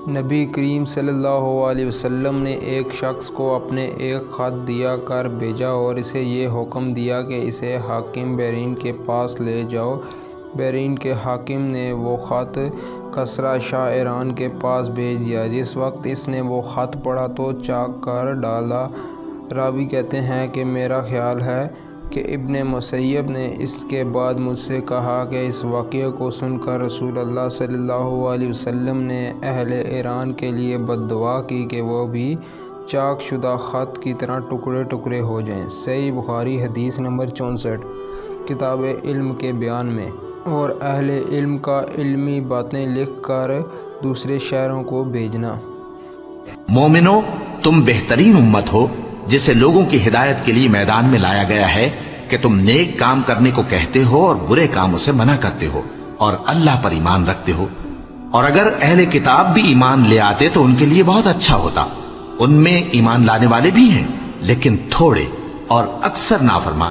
نبی کریم صلی اللہ علیہ وسلم نے ایک شخص کو اپنے ایک خط دیا کر بھیجا اور اسے یہ حکم دیا کہ اسے حاکم بحرین کے پاس لے جاؤ۔ بحرین کے حاکم نے وہ خط کسریٰ شاہ ایران کے پاس بھیج دیا۔ جس وقت اس نے وہ خط پڑھا تو چاک کر ڈالا۔ راوی کہتے ہیں کہ میرا خیال ہے کہ ابن مسیب نے اس کے بعد مجھ سے کہا کہ اس واقعے کو سن کر رسول اللہ صلی اللہ علیہ وسلم نے اہل ایران کے لیے بد دعا کی کہ وہ بھی چاک شدہ خط کی طرح ٹکڑے ٹکڑے ہو جائیں۔ صحیح بخاری حدیث نمبر 64۔ کتاب علم کے بیان میں اور اہل علم کا علمی باتیں لکھ کر دوسرے شہروں کو بھیجنا۔ مومنو، تم بہترین امت ہو جسے لوگوں کی ہدایت کے لیے میدان میں لایا گیا ہے کہ تم نیک کام کرنے کو کہتے ہو اور برے کاموں سے منع کرتے ہو اور اللہ پر ایمان رکھتے ہو۔ اور اگر اہل کتاب بھی ایمان لے آتے تو ان کے لیے بہت اچھا ہوتا۔ ان میں ایمان لانے والے بھی ہیں لیکن تھوڑے اور اکثر نافرمان۔